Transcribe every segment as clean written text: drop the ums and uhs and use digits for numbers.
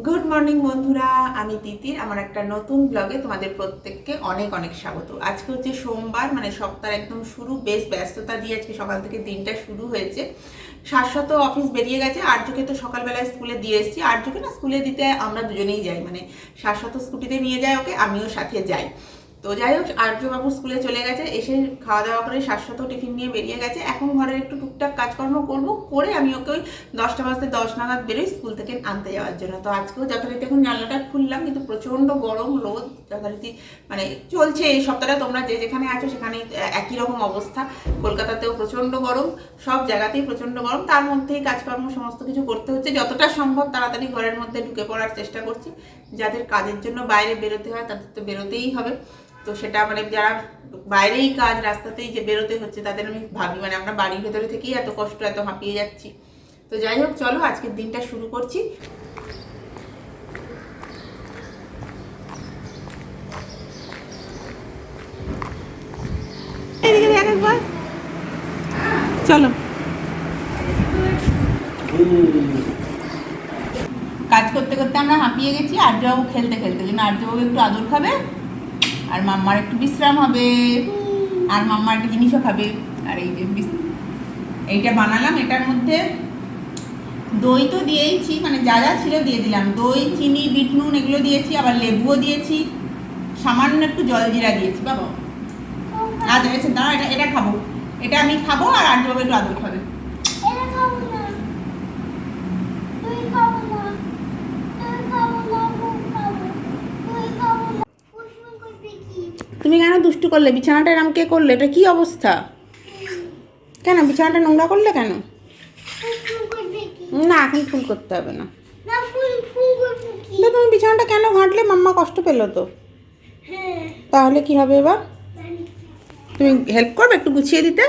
Good morning বন্ধুরা, আমি তিতির। আমার একটা নতুন ব্লগে তোমাদের প্রত্যেককে অনেক অনেক স্বাগত। আজকে হচ্ছে সোমবার, মানে সপ্তাহের একদম শুরু। বেশ ব্যস্ততা দিয়ে আজকে সকাল থেকে দিনটা শুরু হয়েছে। শাশ্বত অফিস বেরিয়ে গেছে, আর্যকে তো সকালবেলায় স্কুলে দিয়ে এসেছি। আর্যকে না স্কুলে দিতে আমরা দুজনেই যাই, মানে শাশ্বত স্কুটিতে নিয়ে যায় ওকে, আমিও সাথে যাই। তো যাই হোক, আর্যবাবু স্কুলে চলে গেছে, এসে খাওয়া দাওয়া করে শাশ্বত টিফিন নিয়ে বেরিয়ে গেছে। এখন ঘরের একটু টুকটাক কাজকর্ম করব, করে আমি ওকে ওই 10টা বাজতে 10 নাগাদ বেরোই স্কুল থেকে আনতে যাওয়ার জন্য। তো আজকেও যথারীতি এখন জানলাটা খুললাম, কিন্তু প্রচণ্ড গরম, রোদ যথারীতি মানে চলছে এই সপ্তাহটা। তোমরা যে যেখানে আছো সেখানে একই রকম অবস্থা। কলকাতাতেও প্রচণ্ড গরম, সব জায়গাতেই প্রচণ্ড গরম। তার মধ্যেই কাজকর্ম সমস্ত কিছু করতে হচ্ছে। যতটা সম্ভব তাড়াতাড়ি ঘরের মধ্যে ঢুকে পড়ার চেষ্টা করছি। যাদের কাজের জন্য বাইরে বেরোতে হয় তাদের তো বেরোতেই হবে। তো সেটা মানে যারা বাইরেই কাজ, রাস্তাতেই যে বেরোতে হচ্ছে, তাদের আমি ভাবি মানে আমরা বাড়ির ভেতরে থেকেই এত কষ্ট, এত হাঁপিয়ে যাচ্ছি। তো যাই হোক, চলো আজকের দিনটা শুরু করছি। এদিকে দেখ একবার, চলো। কাজ করতে করতে আমরা হাঁপিয়ে গেছি। আর্যবাবু খেলতে খেলতে, জন্য আর্যবাবু একটু আদর খাবে, আর মাম্মার একটু বিশ্রাম হবে, আর মাম্মার একটা জিনিসও খাবে। আর এই যে এইটা বানালাম, এটার মধ্যে দই তো দিয়েইছি, মানে যা যা ছিল দিয়ে দিলাম। দই, চিনি, বিট নুন এগুলো দিয়েছি, আবার লেবুও দিয়েছি, সামান্য একটু জলজিরা দিয়েছি। বাবা আজ এসে দাঁড়া, এটা এটা খাবো, এটা আমি খাবো, আর আর্যবাবু একটু আদর খাবে। তুমি কেন দুষ্টু করলে? বিছানাটা এরম কে করলে? এটা কি অবস্থা? কেন বিছানাটা নোংরা করলে কেন? না, এখন ফুল করতে হবে না। তুমি বিছানাটা কেন ঘাঁটলে? মাম্মা কষ্ট পেলো তো। তাহলে কি হবে এবার? তুমি হেল্প করবে একটু গুছিয়ে দিতে?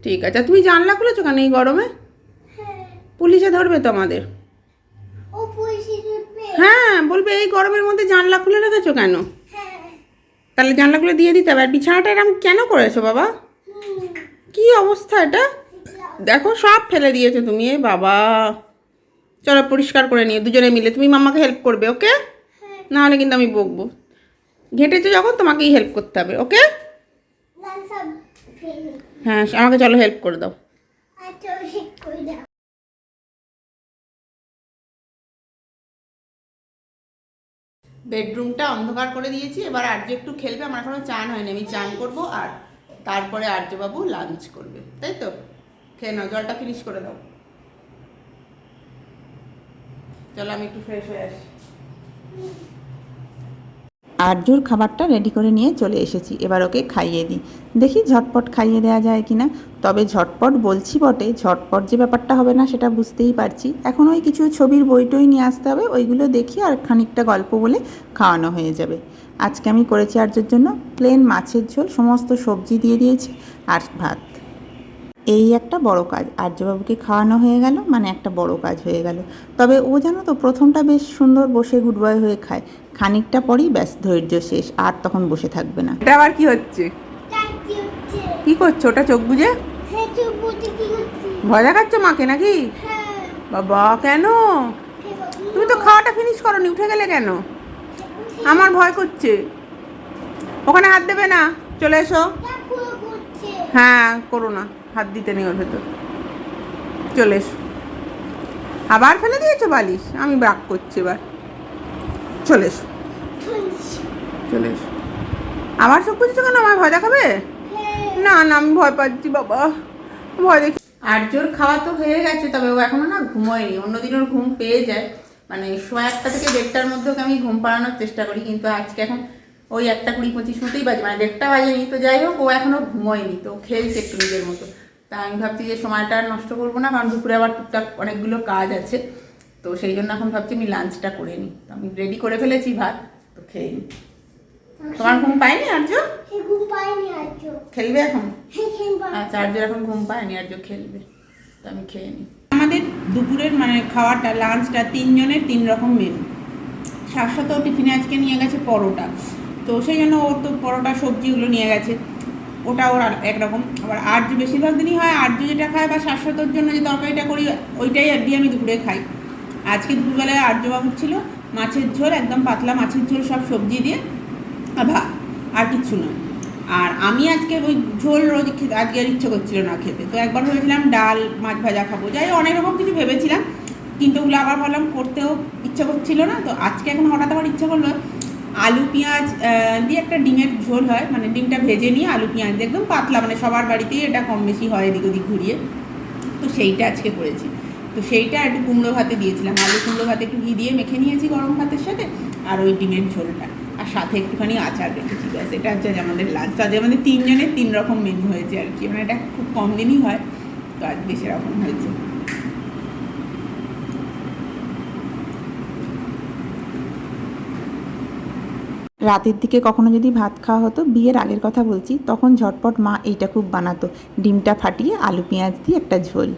ঠিক আছে। তুমি জানলা খুলেছো কেন এই গরমে? পুলিশে ধরবে তো আমাদের। হ্যাঁ বলবে, এই গরমের মধ্যে জানলা খুলে রেখেছো কেন? তাহলে জানলাগুলো দিয়ে দিতে হবে। আর বিছানাটা এরকম কেন করেছো বাবা? কি অবস্থা এটা? দেখো সব ফেলে দিয়েছো তুমি। এ বাবা, চলো পরিষ্কার করে নিয়ে দুজনে মিলে। তুমি মাম্মাকে হেল্প করবে, ওকে? না হলে কিন্তু আমি বকবো। ঘেঁটেছো যখন, তোমাকেই হেল্প করতে হবে, ওকে? হ্যাঁ, আমাকে চলো হেল্প করে দাও। বেডরুমটা অন্ধকার করে দিয়েছি। এবার আর্য একটু খেলবে, আমার এখনো চান হয়নি। আমি চান করবো, আর তারপরে আর্যবাবু লাঞ্চ করবে, তাই তো? খেয়ে নাও, জলটা ফিনিশ করে দাও। চলো আমি একটু ফ্রেশ হয়ে আসি। আর্যর খাবারটা রেডি করে নিয়ে চলে এসেছি। এবার ওকে খাইয়ে দিই, দেখি ঝটপট খাইয়ে দেওয়া যায় কিনা। তবে ঝটপট বলছি বটে, ঝটপট যে ব্যাপারটা হবে না সেটা বুঝতেই পারছি। এখন ওই কিছু ছবির বইটই নিয়ে আসতে হবে, ওইগুলো দেখি আর খানিকটা গল্প বলে খাওয়ানো হয়ে যাবে। আজকে আমি করেছি আর্যর জন্য প্লেন মাছের ঝোল, সমস্ত সবজি দিয়ে দিয়েছি, আর ভাত। এই একটা বড় কাজ, আর্যবাবুকে খাওয়ানো হয়ে গেল, মানে একটা বড় কাজ হয়ে গেল। তবে ও জানো তো, প্রথমটা বেশ সুন্দর বসে গুড বয় হয়ে খায়, খানিকটা পরেই ব্যাস ধৈর্য শেষ, আর তখন বসে থাকবে না। এটা আবার কি হচ্ছে? কি করছো ওটা? চোখ বুঝে ভয় দেখাচ্ছ মাকে নাকি? বাবা কেন? তুমি তো খাওয়াটা ফিনিশ করোনি, উঠে গেলে কেন? আমার ভয় করছে। ওখানে হাত দেবে না, চলে এসো। হ্যাঁ করো না, হাত দিতে নেই ওর ভেতর। চলে এসো। আবার ফেলে দিয়েছো বালিশ? আমি রাগ করছি এবার। চলে এসো, চলে এসো। আবার চোখ বুঝেছো কেন? আমার ভয় দেখাবে? না না, আমি ভয় পাচ্ছি বাবা, ভয় দেখি। আর্যর খাওয়া তো হয়ে গেছে, তবে ও এখনো না ঘুমোয়নি। অন্যদিন ওর ঘুম পেয়ে যায়, মানে 1:30 থেকে 1:30টার মধ্যে ওকে আমি ঘুম পাড়ানোর চেষ্টা করি, কিন্তু আজকে এখন ওই 1:20-25 মতোই বাজে, মানে 1:30 বাজেনি। তো যাই হোক, ও এখনো ঘুমোয়নি, তো খেলছে একটু নিজের মতো। তা আমি ভাবছি যে সময়টা আর নষ্ট করবো না, কারণ দুপুরে আবার টুকটাক অনেকগুলো কাজ আছে। তো সেই জন্য এখন ভাবছি আমি লাঞ্চটা করে নিই। তো আমি রেডি করে ফেলেছি ভাত, তো খেয়ে নিই। তোমার ঘুম পায়নি আর্য? খেলবে এখন? আচ্ছা, আর্য এখন ঘুম পায়নি, আর্য খেলবে। তো আমি খেয়ে নিই। আমাদের দুপুরের মানে খাওয়াটা, লাঞ্চটা 3 জনের 3 রকম মেনু। শাশ্বত টিফিনে আজকে নিয়ে গেছে পরোটা, তো সেই জন্য ও তো পরোটা সবজিগুলো নিয়ে গেছে, ওটা ওর একরকম। আবার আর্য বেশিরভাগ দিনই হয়, আর্য যেটা খায় বা শাশ্বতর জন্য যে তরকারিটা করি ওইটাই আর দিয়ে আমি দুপুরে খাই। আজকে দুপুরবেলায় আর্যবাবুর ছিল মাছের ঝোল, একদম পাতলা মাছের ঝোল, সব সবজি দিয়ে আর ভাত, আর কিচ্ছু না। আর আমি আজকে ওই ঝোল রোজ খেতে আজকে আর ইচ্ছে করছিল না খেতে, তো একবার ভেবেছিলাম ডাল মাছ ভাজা খাবো, যাই অনেক রকম কিছু ভেবেছিলাম, কিন্তু ওগুলো আবার ভাবলাম করতেও ইচ্ছা করছিল না। তো আজকে এখন হঠাৎ আমার ইচ্ছা করলো আলু পেঁয়াজ দিয়ে একটা ডিমের ঝোল হয়, মানে ডিমটা ভেজে নিয়ে আলু পেঁয়াজ দিয়ে একদম পাতলা, মানে সবার বাড়িতেই এটা কম বেশি হয় এদিক ওদিক ঘুরিয়ে, তো সেইটা আজকে করেছি। তো সেইটা একটু কুমড়ো ভাতে দিয়েছিলাম, আলু কুমড়ো ভাতে একটু ঘি দিয়ে মেখে নিয়েছি গরম ভাতের সাথে, আর ওই ডিমের ঝোলটা, আর সাথে একটুখানি আচার রেখেছি, ব্যাস। এটা হচ্ছে আমাদের লাঞ্চ। আজ আমাদের 3 জনের 3 রকম মেনু হয়েছে আর কি, মানে এটা খুব কম দিনই হয়, তো আজ বেশি রকম হয়েছে। রাতের দিকে কখনো যদি ভাত খাওয়া হতো, বিয়ের আগের কথা বলছি, তখন ঝটপট মা এইটা খুব বানাতো, ডিমটা ফাটিয়ে আলু পেঁয়াজ দিয়ে একটা ঝোল।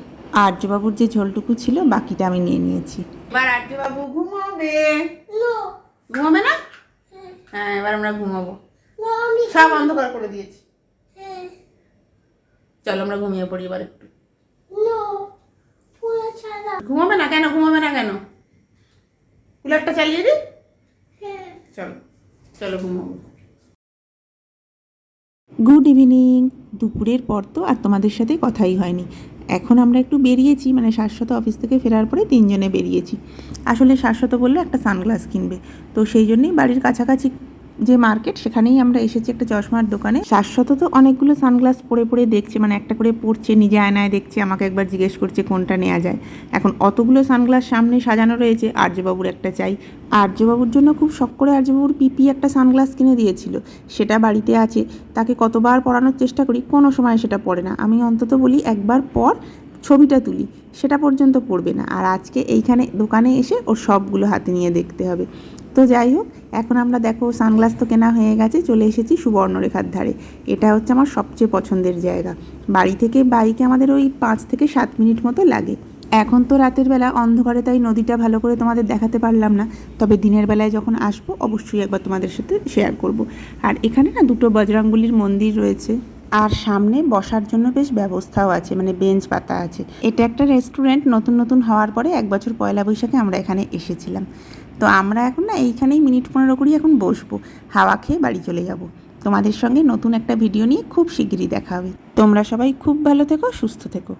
আর্যবাবুর যে ঝোলটুকু ছিল বাকিটা আমি নিয়ে নিয়েছি। এবার আর্যবাবু ঘুমাবে। ঘুমাবে না? হ্যাঁ, এবার আমরা ঘুমাবো। সব অন্ধকার করে দিয়েছি। চলো আমরা ঘুমিয়ে পড়ি এবার একটু। ঘুমাবে না কেন? ঘুমাবে না কেন? কুলারটা চালিয়ে দিই। চলো চলো ঘুমাবো। Good evening. দুপুরের পর তো আর তোমাদের সাথে কথাই হয়নি। এখন আমরা একটু বেরিয়েছি, মানে শাশ্বত অফিস থেকে ফেরার পরে 3 জনে বেরিয়েছি। আসলে শাশ্বত বললো একটা সানগ্লাস কিনবে, তো সেই জন্যই বাড়ির কাছাকাছি যে মার্কেট সেখানেই আমরা এসেছি একটা চশমার দোকানে। শাশ্বত তো অনেকগুলো সানগ্লাস পরে পরে দেখছে, মানে একটা করে পরছে, নিজে আয়নায় দেখছে, আমাকে একবার জিজ্ঞেস করছে কোনটা নেওয়া যায়। এখন অতগুলো সানগ্লাস সামনে সাজানো রয়েছে, আর্যবাবুর একটা চাই। আর্যবাবুর জন্য খুব শখ করে আর্যবাবুর পিপি একটা সানগ্লাস কিনে দিয়েছিল, সেটা বাড়িতে আছে। তাকে কতবার পরানোর চেষ্টা করি, কোনো সময় সেটা পড়ে না। আমি অন্তত বলি একবার পর, ছবিটা তুলি, সেটা পর্যন্ত পড়বে না। আর আজকে এইখানে দোকানে এসে ওর সবগুলো হাতে নিয়ে দেখতে হবে। তো যাই হোক, এখন আমরা দেখো সানগ্লাস তো কেনা হয়ে গেছে, চলে এসেছি সুবর্ণরেখার ধারে। এটা হচ্ছে আমার সবচেয়ে পছন্দের জায়গা। বাড়ি থেকে বাইকে আমাদের ওই 5 থেকে 7 মিনিট মতো লাগে। এখন তো রাতের বেলা অন্ধকারে, তাই নদীটা ভালো করে তোমাদের দেখাতে পারলাম না, তবে দিনের বেলায় যখন আসবো অবশ্যই একবার তোমাদের সাথে শেয়ার করব। আর এখানে না 2টো বজরংবলীর মন্দির রয়েছে, আর সামনে বসার জন্য বেশ ব্যবস্থাও আছে, মানে বেঞ্চ পাতা আছে। এটা একটা রেস্টুরেন্ট, নতুন নতুন হওয়ার পরে 1 বছর পয়লা বৈশাখে আমরা এখানে এসেছিলাম। তো আমরা এখন না এইখানেই মিনিট 15 করেই এখন বসবো, হাওয়া খেয়ে বাড়ি চলে যাব। তোমাদের সঙ্গে নতুন একটা ভিডিও নিয়ে খুব শিগগিরই দেখা হবে। তোমরা সবাই খুব ভালো থেকো, সুস্থ থেকো।